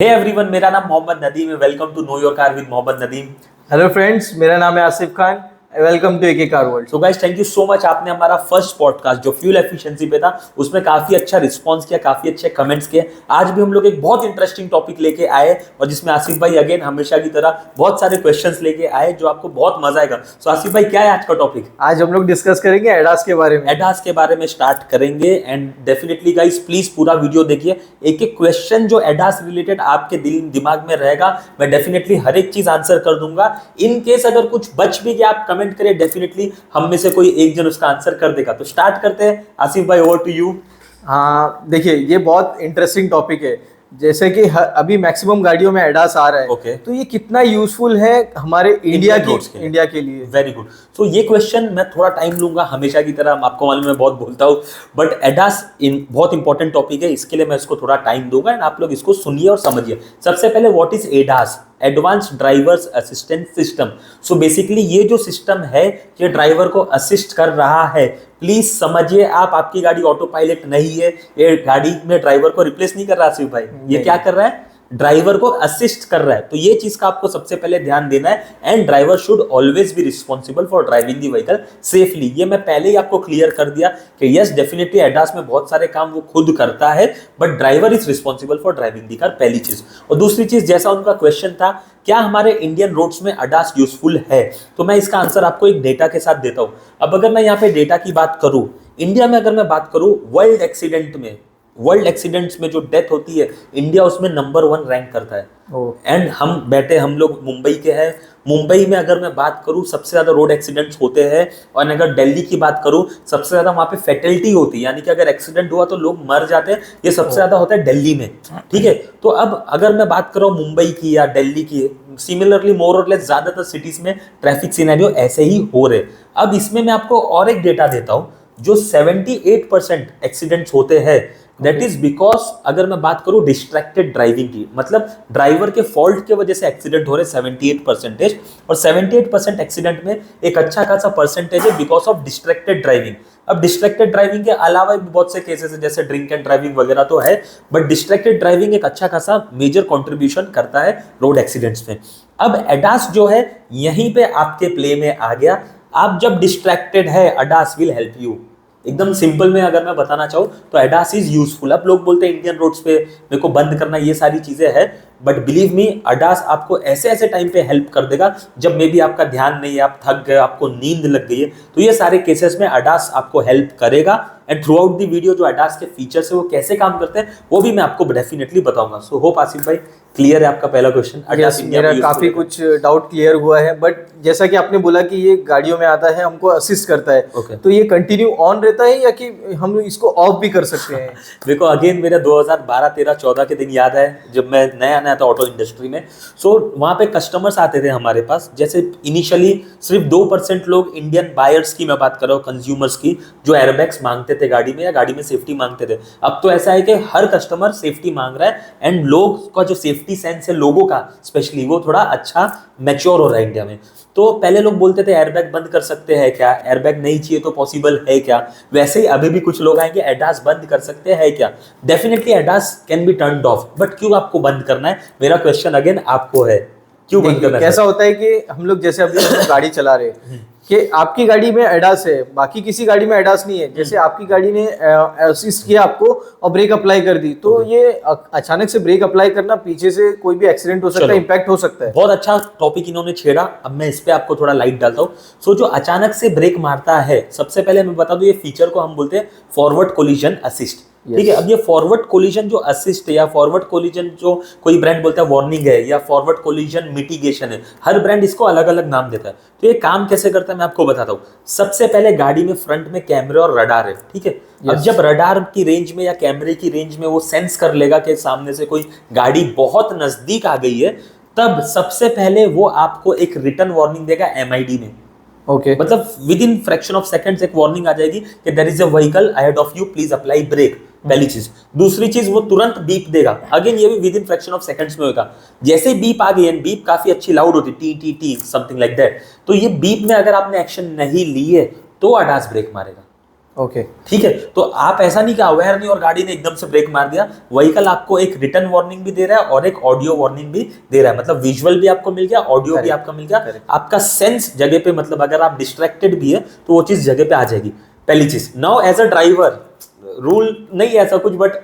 Hey everyone, मेरा नाम मोहम्मद नदीम है। Welcome to know your car with Mohammad Nadeem. Hello friends, मेरा नाम है Asif Khan. Welcome to AK car world. So guys, thank you so much. आपने हमारा फर्स्ट पॉडकास्ट जो फ्यूल एफिशिएंसी पे था उसमें काफी अच्छा रिस्पांस किया, काफी अच्छे कमेंट्स किए। आज भी हम लोग एक बहुत इंटरेस्टिंग टॉपिक लेके आए और जिसमें आसिफ भाई अगेन हमेशा की तरह बहुत सारे क्वेश्चंस लेके आए जो आपको बहुत मजा आएगा। सो आसिफ भाई, क्या है आज का टॉपिक? आज हम लोग डिस्कस करेंगे एडास के बारे में। एडास के बारे में स्टार्ट करेंगे एंड डेफिनेटली गाइस प्लीज पूरा वीडियो देखिए। एक एक क्वेश्चन जो एडास रिलेटेड आपके दिमाग में रहेगा, मैं डेफिनेटली हर एक चीज आंसर कर दूंगा। इन केस अगर कुछ बच भी गया, आप कमेंट करिए, डेफिनेटली हम में से कोई एक जन उसका आंसर कर देगा। तो स्टार्ट करते हैं। आसिफ भाई, ओवर टू यू। हाँ, देखिए ये बहुत इंटरेस्टिंग टॉपिक है। जैसे कि अभी मैक्सिमम गाड़ियों में एडास आ रहा है। Okay. तो ये कितना यूजफुल है हमारे इंडिया के लिए। Very good. सो ये क्वेश्चन मैं थोड़ा टाइम लूंगा, हमेशा की तरह। आपको मालूम है मैं बहुत बोलता हूँ, बट एडास बहुत इंपॉर्टेंट टॉपिक है, इसके लिए मैं इसको थोड़ा टाइम दूंगा एंड आप लोग इसको सुनिए और समझिए। सबसे पहले, what is ADAS? Advance drivers assistant system. So basically ये जो सिस्टम है ये ड्राइवर को असिस्ट कर रहा है। प्लीज समझिए, आपकी गाड़ी ऑटो पायलट नहीं है, ये गाड़ी में ड्राइवर को रिप्लेस नहीं कर रहा सिर्फ भाई। ये क्या कर रहा है? ड्राइवर को असिस्ट कर रहा है। तो ये चीज का आपको सबसे पहले ध्यान देना है। And driver should always be responsible for driving the vehicle safely. ये मैं पहले ही आपको क्लियर कर दिया कि यस, डेफिनेटली एडास में बहुत सारे काम वो खुद करता है, but driver is responsible for driving the car, पहली चीज। और दूसरी चीज, जैसा उनका क्वेश्चन था, क्या हमारे इंडियन रोड्स में एडास यूजफुल है, तो मैं इसका आंसर आपको एक डेटा के साथ देता हूं। अब अगर मैं यहाँ पे डेटा की बात करूं, इंडिया में अगर मैं बात करूं, वर्ल्ड एक्सीडेंट्स में जो डेथ होती है, इंडिया उसमें नंबर 1 रैंक करता है। एंड हम लोग मुंबई के हैं। मुंबई में अगर मैं बात करूं, सबसे ज्यादा रोड एक्सीडेंट्स होते हैं। और अगर दिल्ली की बात करूं, सबसे ज्यादा वहां पे फैटलिटी होती है, यानी कि अगर एक्सीडेंट हुआ तो लोग मर जाते हैं, ये सबसे ज्यादा होता है दिल्ली में। ठीक है, तो अब अगर मैं बात कर रहा हूं मुंबई की या दिल्ली की, सिमिलरली मोर और लेस ज्यादातर सिटीज में ट्रैफिक सिनेरियो ऐसे ही हो रहे। अब इसमें मैं आपको और एक डेटा देता हूं, जो 78% एक्सीडेंट्स होते हैं, दैट इज बिकॉज, अगर मैं बात करूं डिस्ट्रैक्टेड ड्राइविंग की, मतलब ड्राइवर के फॉल्ट के वजह से एक्सीडेंट हो रहे 78%। और 78% एक्सीडेंट में एक अच्छा खासा परसेंटेज है बिकॉज ऑफ डिस्ट्रैक्टेड ड्राइविंग। अब डिस्ट्रैक्टेड ड्राइविंग के अलावा भी बहुत से केसेस है, जैसे ड्रिंक एंड ड्राइविंग वगैरह तो है, बट डिस्ट्रैक्टेड ड्राइविंग एक अच्छा खासा मेजर कंट्रीब्यूशन करता है रोड एक्सीडेंट्स में। अब एडास जो है यहीं पे आपके प्ले में आ गया। आप जब डिस्ट्रैक्टेड है, एडास विल हेल्प यू। एकदम सिंपल में अगर मैं बताना चाहूँ तो एडास इज यूजफुल। अब लोग बोलते हैं इंडियन रोड्स पे मेरे को बंद करना, ये सारी चीजें हैं, बट बिलीव मी, एडास आपको ऐसे ऐसे टाइम पे हेल्प कर देगा जब मे बी आपका ध्यान नहीं है, आप थक गए, आपको नींद लग गई है, तो ये सारे केसेस में एडास आपको हेल्प करेगा। And through out the video जो एडास के फीचर्स है वो कैसे काम करते हैं वो भी मैं आपको डेफिनेटली बताऊंगा। सो होप आसिफ भाई क्लियर है आपका पहला क्वेश्चन। yes, मेरा काफी कुछ डाउट क्लियर हुआ है, बट जैसा कि आपने बोला कि ये गाड़ियों में आता है, हमको असिस्ट करता है। तो ये कंटिन्यू ऑन रहता है या कि हम इसको ऑफ भी कर सकते हैं? देखो, अगेन मेरे 2012, 13, 14 के दिन याद है जब मैं नया था ऑटो इंडस्ट्री में। सो वहाँ पे कस्टमर्स आते थे हमारे पास। जैसे इनिशियली सिर्फ 2% लोग, इंडियन बायर्स की मैं बात कर रहा हूँ, कंज्यूमर्स की, जो एयरबैग्स मांगते थे गाड़ी में या गाड़ी में सेफ्टी मांगते थे। अब तो ऐसा है कि हर कस्टमर सेफ्टी मांग रहा है एंड लोग का जो सेफ्टी सेंस है लोगों का स्पेशली, वो थोड़ा अच्छा मैच्योर हो रहा है इंडिया में। तो पहले लोग बोलते थे एयरबैग बंद कर सकते हैं क्या, एयरबैग नहीं चाहिए तो पॉसिबल है क्या। वैसे ही अभी भी कुछ लोग आएंगे एडास बंद कर सकते हैं क्या। Definitely ADAS can be turned of, but क्यों आपको बंद करना है, मेरा क्वेश्चन अगेन आपको है, क्यों बंद करना है? कैसा होता है कि हम लोग जैसे अभी गाड़ी चला रहे हैं कि आपकी गाड़ी में एडास है, बाकी किसी गाड़ी में एडास नहीं है। जैसे आपकी गाड़ी ने असिस्ट किया आपको और ब्रेक अप्लाई कर दी, तो ये अचानक से ब्रेक अप्लाई करना, पीछे से कोई भी एक्सीडेंट हो सकता है, इंपैक्ट हो सकता है। बहुत अच्छा टॉपिक इन्होंने छेड़ा। अब मैं इस पे आपको थोड़ा लाइट डालता हूँ। सो जो अचानक से ब्रेक मारता है, सबसे पहले मैं बता दूं, ये फीचर को हम बोलते हैं फॉरवर्ड कोलिजन असिस्ट। ठीक है, अब ये फॉरवर्ड कोलिजन जो असिस्ट है या फॉरवर्ड कोलिजन जो कोई ब्रांड बोलता है वार्निंग है या फॉरवर्ड कोलिजन मिटिगेशन है, हर ब्रांड इसको अलग अलग नाम देता है। तो ये काम कैसे करता है मैं आपको बताता हूँ। सबसे पहले गाड़ी में फ्रंट में कैमरे और रडार है। ठीक है, अब जब रडार की रेंज में या कैमरे की रेंज में वो सेंस कर लेगा कि सामने से कोई गाड़ी बहुत नजदीक आ गई है, तब सबसे पहले वो आपको एक रिटर्न वार्निंग देगा MID में। मतलब within fraction of seconds एक वार्निंग आ जाएगी कि there is a vehicle ahead of you, please apply brake. पहली चीज। दूसरी चीज, वो तुरंत बीप देगा। अगेन ये भी with in fraction of seconds में होगा। जैसे बीप आ गई, एंड बीप काफी अच्छी लाउड होती है, T T T something like that, तो ये बीप में अगर आपने एक्शन नहीं ली है तो एडास ब्रेक मारेगा। ओके ठीक है, तो आप ऐसा नहीं कि अवेयर नहीं और गाड़ी ने एकदम से ब्रेक मार दिया, व्हीकल आपको एक रिटर्न वार्निंग भी दे रहा है और एक ऑडियो वार्निंग भी दे रहा है, मतलब विजुअल भी आपको मिल गया, ऑडियो भी आपका मिल गया, आपका सेंस जगह पे, मतलब अगर आप डिस्ट्रैक्टेड भी है तो वो चीज जगह पे आ जाएगी। पहली चीज। Now as a driver, rule नहीं ऐसा कुछ, बट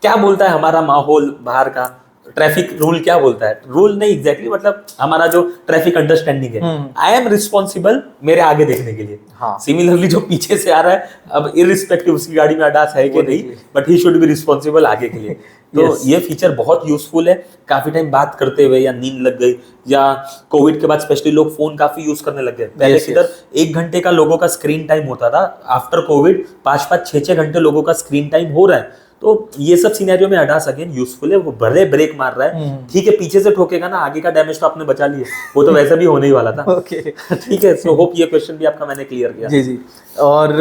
क्या बोलता है हमारा माहौल बाहर का, ट्रैफिक रूल क्या बोलता है, रूल नहीं एग्जैक्टली मतलब हमारा जो ट्रैफिक अंडरस्टैंडिंग है, आई एम रिस्पॉन्सिबल मेरे आगे देखने के लिए। हाँ। सिमिलरली जो पीछे से आ रहा है, अब इररिस्पेक्टिव उसकी गाड़ी में अडास है कि नहीं, but he should be responsible आगे के लिए। तो ये फीचर बहुत यूजफुल है। काफी टाइम बात करते हुए या नींद लग गई या कोविड के बाद स्पेशली लोग फोन काफी यूज करने लग गए। पहले किधर 1 घंटे का लोगों का स्क्रीन टाइम होता था, आफ्टर कोविड 5-5, 6-6 घंटे लोगों का स्क्रीन टाइम हो रहा है। तो ये सब सिनेरियो में अडास अगेन यूजफुल है। वो भले ब्रेक मार रहा है, ठीक है, पीछे से ठोकेगा ना, आगे का डैमेज तो आपने बचा लिया, वो तो वैसे भी होने ही वाला था। ओके ठीक है, सो होप ये क्वेश्चन भी आपका मैंने क्लियर किया। जी जी। और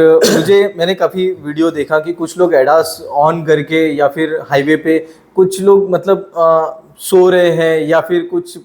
मैंने काफी वीडियो देखा कि कुछ लोग एडास ऑन करके या फिर हाईवे पे कुछ लोग मतलब सो रहे हैं या फिर कुछ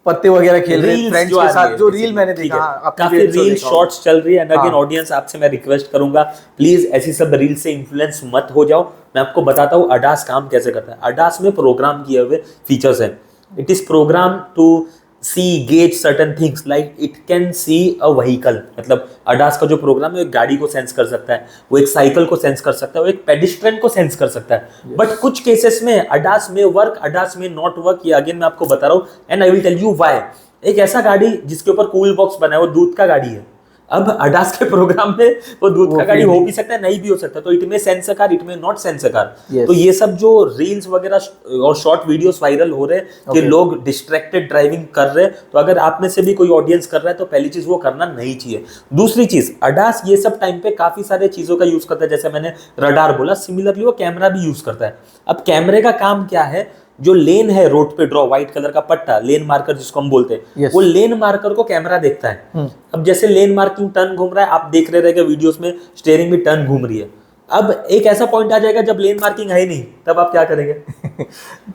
पत्ते वगैरह खेल रहे हैं फ्रेंड्स के साथ, जो रील मैंने देखा। काफी रील शॉर्ट्स चल रही है। एंड अगेन ऑडियंस, आपसे मैं रिक्वेस्ट करूंगा, प्लीज ऐसी सब रील से इन्फ्लुएंस मत हो जाओ। मैं आपको बताता हूँ अडास काम कैसे करता है। अडास में प्रोग्राम किए हुए फीचर्स हैं। It is program to see gauge certain things, like it can see a vehicle. मतलब अडास का जो प्रोग्राम है, एक गाड़ी को सेंस कर सकता है, वो एक साइकिल को सेंस कर सकता है, वो एक पेडिस्ट्रियन को सेंस कर सकता है। बट कुछ केसेस में अडास में वर्क, अडास में नॉट वर्क। ये अगेन मैं आपको बता रहा हूँ and I will tell you why. एक ऐसा गाड़ी जिसके ऊपर कूल बॉक्स बना है, वो दूध का गाड़ी है। अब अडास के प्रोग्राम में वो दूध का गाड़ी हो भी सकता है, नहीं भी हो सकता, तो इट में सेंस अ कार, इट में नॉट सेंस अ कार। तो ये सब जो रील्स वगैरह और शॉर्ट वीडियोस वायरल हो रहे हैं कि लोग डिस्ट्रैक्टेड ड्राइविंग कर रहे हैं, तो अगर आप में से भी कोई ऑडियंस कर रहा है तो पहली चीज वो करना नहीं चाहिए। दूसरी चीज, अडास ये सब टाइम पे काफी सारे चीजों का यूज करता है, जैसे मैंने रडार बोला, सिमिलरली वो कैमरा भी यूज करता है। अब कैमरे का काम क्या है, जो लेन है रोड पे ड्रॉ, व्हाइट कलर का पट्टा, लेन मार्कर जिसको हम बोलते हैं, वो लेन मार्कर को कैमरा देखता है। अब जैसे लेन मार्किंग टर्न घूम रहा है, आप देख रहे रहेंगे वीडियोस में, स्टीयरिंग भी टर्न घूम रही है। अब एक ऐसा पॉइंट आ जाएगा जब लेन मार्किंग है नहीं, तब आप क्या करेंगे?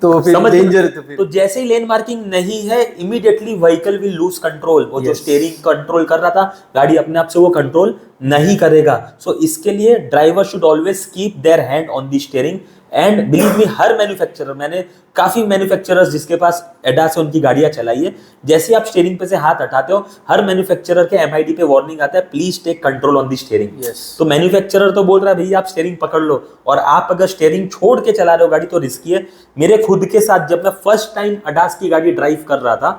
तो फिर समझ डेंजर। तो जैसे ही लेन मार्किंग नहीं है, immediately vehicle will lose control. वो जो स्टीयरिंग कंट्रोल कर रहा था, गाड़ी अपने आप से वो कंट्रोल नहीं करेगा। सो इसके लिए driver should always keep their hand on the steering. And believe me, her manufacturer, मैंने काफी मैन्युफैक्चरर्स जिसके पास एडास से उनकी गाड़ियां चलाई है, जैसे ही आप स्टीयरिंग पे से हाथ हटाते हो, हर मैन्युफैक्चरर के एमआईडी पे वार्निंग आता है, please take control on the steering. तो मैन्युफैक्चरर तो बोल रहा है भैया आप स्टीयरिंग पकड़ लो, और आप अगर स्टीयरिंग छोड़ के चला रहे हो गाड़ी तो रिस्की है। मेरे खुद के साथ जब मैं फर्स्ट टाइम अडास की गाड़ी ड्राइव कर रहा था,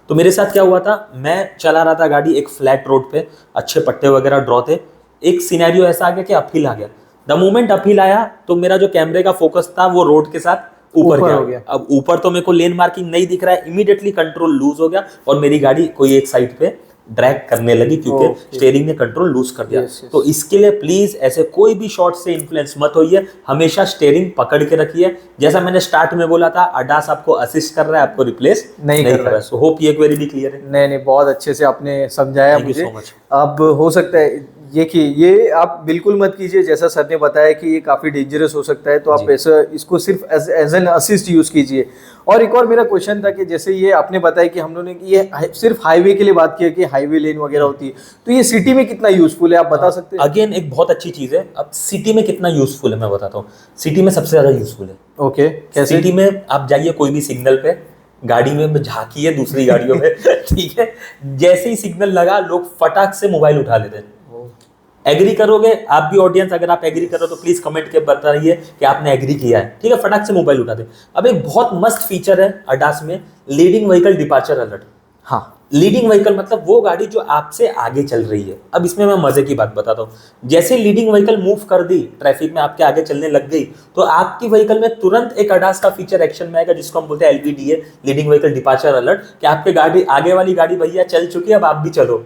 तो मेरे साथ क्या हुआ था, मैं चला रहा था गाड़ी एक फ्लैट रोड पे, अच्छे पट्टे वगैरह ड्रॉ थे। एक सिनेरियो ऐसा आ गया कि अपहिल आ गया। द मोमेंट अपहिल आया तो मेरा जो कैमरे का फोकस था वो रोड के साथ ऊपर हो गया। अब ऊपर तो मेरे को लेन मार्किंग नहीं दिख रहा है, इमीडिएटली कंट्रोल लूज हो गया और मेरी गाड़ी कोई एक साइड पे ड्रैग करने लगी, क्योंकि स्टीयरिंग ने कंट्रोल लूज कर दिया। तो इसके लिए प्लीज ऐसे कोई भी शॉट से इन्फ्लुएंस मत होइए, हमेशा स्टीयरिंग पकड़ के रखिए। जैसा मैंने स्टार्ट में बोला था, अडास आपको असिस्ट कर रहा है, आपको रिप्लेस नहीं कर रहा है। सो होप ये क्वेरी भी क्लियर है। नहीं, बहुत अच्छे से आपने समझाया मुझे। so much. अब हो सकता है ये आप बिल्कुल मत कीजिए, जैसा सर ने बताया कि ये काफ़ी डेंजरस हो सकता है, तो आप ऐसा इसको सिर्फ एज एन असिस्ट यूज़ कीजिए। और एक और मेरा क्वेश्चन था कि जैसे ये आपने बताया कि हम लोगों ने ये सिर्फ हाईवे के लिए बात किया कि हाईवे लेन वगैरह होती है, तो ये सिटी में कितना यूजफुल है, आप बता सकते हैं? अगेन एक बहुत अच्छी चीज़ है। अब सिटी में कितना यूजफुल है मैं बताता हूँ। सिटी में सबसे ज़्यादा यूजफुल है। ओके, कैसे? सिटी में आप जाइए कोई भी सिग्नल पे, गाड़ी में झांकिए दूसरी गाड़ियों में ठीक है, जैसे ही सिग्नल लगा लोग फटाक से मोबाइल उठा लेते हैं। एग्री करोगे आप भी ऑडियंस? अगर आप एग्री करो तो प्लीज कमेंट के बताइए कि आपने एग्री किया है। ठीक है, फटाक से मोबाइल उठा दे। अब एक बहुत मस्त फीचर है अडास में, लीडिंग व्हीकल डिपार्चर अलर्ट। हाँ, लीडिंग व्हीकल मतलब वो गाड़ी जो आपसे आगे चल रही है। अब इसमें मैं मजे की बात बताता हूँ। जैसे लीडिंग व्हीकल मूव कर दी, ट्रैफिक में आपके आगे चलने लग गई, तो आपकी व्हीकल में तुरंत एक अडास का फीचर एक्शन में आएगा, जिसको हम बोलते हैं LVDA, leading vehicle departure alert, कि आपके गाड़ी आगे वाली गाड़ी भैया चल चुकी है, अब आप भी चलो।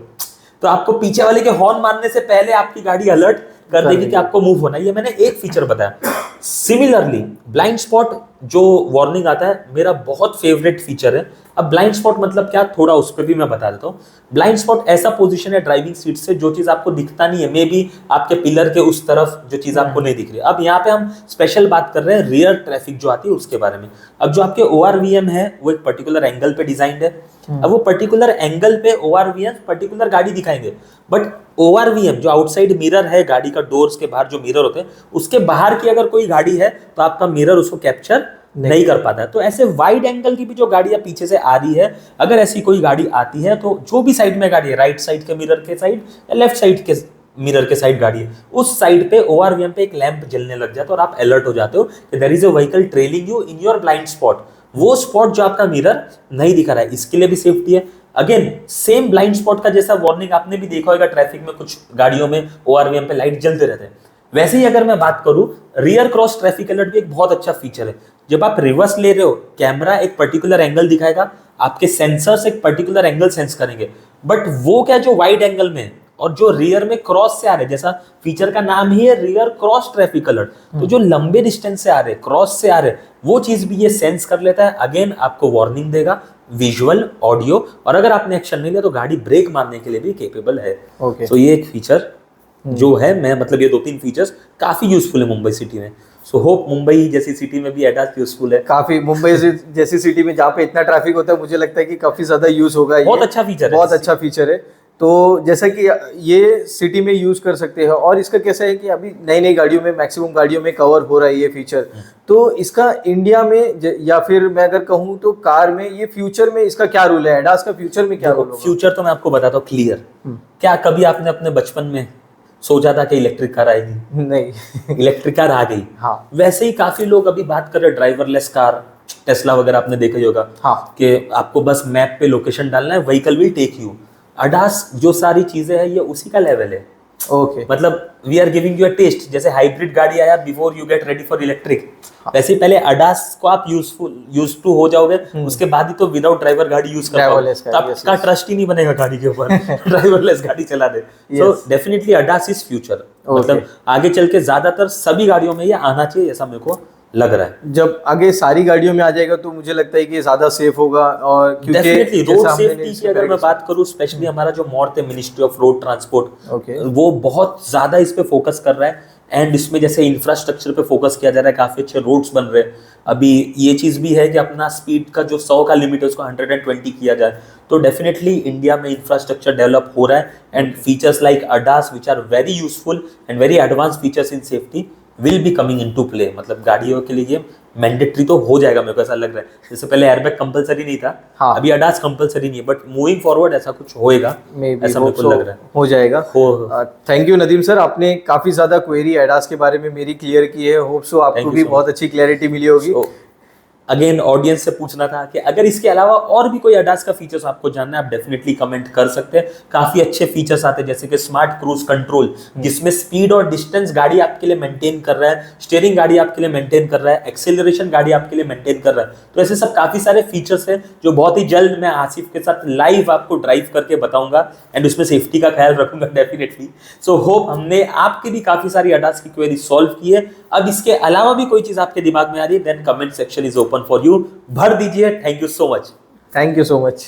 तो आपको पीछे वाले के हॉर्न मारने से पहले आपकी गाड़ी अलर्ट कर देगी कि आपको मूव होना है। ये मैंने एक फीचर बताया। सिमिलरली ब्लाइंड स्पॉट जो वार्निंग आता है, मेरा बहुत फेवरेट फीचर है। अब ब्लाइंड स्पॉट मतलब क्या, थोड़ा उस पर भी मैं बता देता हूँ। ब्लाइंड स्पॉट ऐसा पोजीशन है ड्राइविंग सीट से जो चीज आपको दिखता नहीं है, मे बी आपके पिलर के उस तरफ जो चीज आपको नहीं दिख रही। अब यहाँ पे हम स्पेशल बात कर रहे हैं रियर ट्रैफिक जो आती है उसके बारे में। अब जो आपके ORVM है वो एक पर्टिकुलर एंगल पे डिजाइंड है। अब वो पर्टिकुलर एंगल पे ORVM पर्टिकुलर गाड़ी दिखाएंगे, बट ORVM जो आउटसाइड मिरर है गाड़ी का, डोर्स के बाहर जो मिरर होते हैं उसके बाहर की अगर कोई गाड़ी है तो आपका मिरर उसको कैप्चर नहीं कर पाता है। तो ऐसे वाइड एंगल की भी जो गाड़ियां पीछे से आ रही है, अगर ऐसी कोई गाड़ी आती है तो जो भी साइड में गाड़ी है, राइट साइड के मिरर के साइड या लेफ्ट साइड के मिरर के साइड गाड़ी है, उस साइड पे ORVM पे एक लैंप जलने लग जाता है और आप अलर्ट हो जाते हो कि there is a vehicle trailing you in your blind spot. वो स्पॉट जो आपका मिरर नहीं दिखा रहा है, इसके लिए भी सेफ्टी है। अगेन सेम ब्लाइंड स्पॉट का जैसा वार्निंग आपने भी देखा होगा ट्रैफिक में, कुछ गाड़ियों में ORVM पे लाइट जलते रहते हैं, वैसे ही अगर मैं बात करूं, रियर क्रॉस ट्रैफिक अलर्ट भी एक बहुत अच्छा फीचर है। जब आप रिवर्स ले रहे हो, कैमरा एक पर्टिकुलर एंगल दिखाएगा, आपके सेंसर्स एक पर्टिकुलर एंगल सेंस करेंगे, बट वो क्या जो वाइड एंगल में और जो रियर में क्रॉस से आ रहे, जैसा फीचर का नाम ही है रियर क्रॉस ट्रैफिक अलर्ट, तो जो लंबे डिस्टेंस से आ रहे, क्रॉस से आ रहे, वो चीज भी ये सेंस कर लेता है। अगेन आपको वार्निंग देगा, विजुअल, ऑडियो, और अगर आपने एक्शन नहीं लिया तो गाड़ी ब्रेक मारने के लिए भी केपेबल है। तो ये एक फीचर जो है, मैं मतलब ये 2-3 फीचर्स काफी यूजफुल है मुंबई सिटी में। सो होप मुंबई जैसी सिटी में भी एडास यूजफुल है। काफी मुंबई जैसी सिटी में जहाँ पे इतना ट्रैफिक होता है, मुझे लगता है कि काफी ज्यादा यूज होगा। बहुत अच्छा फीचर है, बहुत अच्छा फीचर है। तो जैसा कि ये सिटी में यूज कर सकते हैं, और इसका कैसा है कि अभी नई नई गाड़ियों में, मैक्सिमम गाड़ियों में कवर हो रहा है ये फीचर। तो इसका इंडिया में या फिर मैं अगर कहूँ तो कार में, ये फ्यूचर में इसका क्या रोल है, एडास का फ्यूचर में क्या रोल होगा? फ्यूचर तो मैं आपको बताता हूँ क्लियर। क्या कभी आपने अपने बचपन में सोचा था कि इलेक्ट्रिक कार आएगी? नहीं। इलेक्ट्रिक कार आ गई। हाँ। वैसे ही काफी लोग अभी बात कर रहे हैं ड्राइवरलेस कार, टेस्ला वगैरह आपने देखा ही होगा। हाँ। कि आपको बस मैप पे लोकेशन डालना है, vehicle will take you. ADAS जो सारी चीजें हैं ये उसी का लेवल है। ओके। मतलब we are giving you a test, जैसे हाइब्रिड गाड़ी आया before you get ready for electric, वैसे ही पहले अडास को आप यूज टू हो जाओगे, उसके बाद ही तो विदाउट ड्राइवर गाड़ी यूज कर पाओगे। तो आपका ट्रस्ट ही नहीं बनेगा गाड़ी के ऊपर ड्राइवरलेस गाड़ी चला दे। So definitely ADAS is future. मतलब आगे चल के ज्यादातर सभी गाड़ियों में ये आना चाहिए, ऐसा मेरे को लग रहा है। जब आगे सारी गाड़ियों में आ जाएगा तो मुझे लगता है कि ज्यादा सेफ होगा। और डेफिनेटली रोड सेफ्टी की अगर मैं बात करूं, स्पेशली हमारा जो मॉर्थ है मिनिस्ट्री ऑफ रोड ट्रांसपोर्ट, वो बहुत ज्यादा इस पे फोकस कर रहा है। एंड इसमें जैसे इंफ्रास्ट्रक्चर पे फोकस किया जा रहा है, काफी अच्छे रोड्स बन रहे हैं। अभी ये चीज भी है कि अपना स्पीड का जो 100 का लिमिट है उसको 120 किया जाए। तो डेफिनेटली इंडिया में इंफ्रास्ट्रक्चर डेवलप हो रहा है, and features like ADAS which are very useful and very advance features in safety will be coming into play. मतलब गाड़ियों के लिए मैंडेटरी तो हो जाएगा, मेरे को ऐसा लग रहा है। जैसे पहले एयरबैग कंपलसरी नहीं था, हाँ। अभी अडास कंपलसरी नहीं है, बट मूविंग फॉरवर्ड ऐसा कुछ होएगा, ऐसा मेरे को लग रहा है, हो जाएगा। थैंक यू नदीम सर, आपने काफी ज्यादा क्वेरी एडास के बारे में मेरी क्लियर की है। होप सो आपको भी बहुत अच्छी क्लैरिटी मिली होगी। अगेन ऑडियंस से पूछना था कि अगर इसके अलावा और भी कोई अडास का फीचर्स आपको जानना है, आप डेफिनेटली कमेंट कर सकते हैं। काफी अच्छे फीचर्स आते हैं, जैसे कि स्मार्ट क्रूज कंट्रोल, जिसमें स्पीड और डिस्टेंस गाड़ी आपके लिए मेंटेन कर रहा है, स्टीयरिंग गाड़ी आपके लिए मेंटेन कर रहा है, एक्सेलरेशन गाड़ी आपके लिए मेंटेन कर रहा है। तो ऐसे सब काफी सारे फीचर्स हैं जो बहुत ही जल्द मैं आसिफ के साथ लाइव आपको ड्राइव करके बताऊंगा, एंड उसमें सेफ्टी का ख्याल रखूंगा डेफिनेटली। सो होप हमने आपकी भी काफी सारी अडास की क्वेरी सॉल्व की है। अब इसके अलावा भी कोई चीज आपके दिमाग में आ रही है, then comment section is open for you, भर दीजिए। Thank you so much. Thank you so much.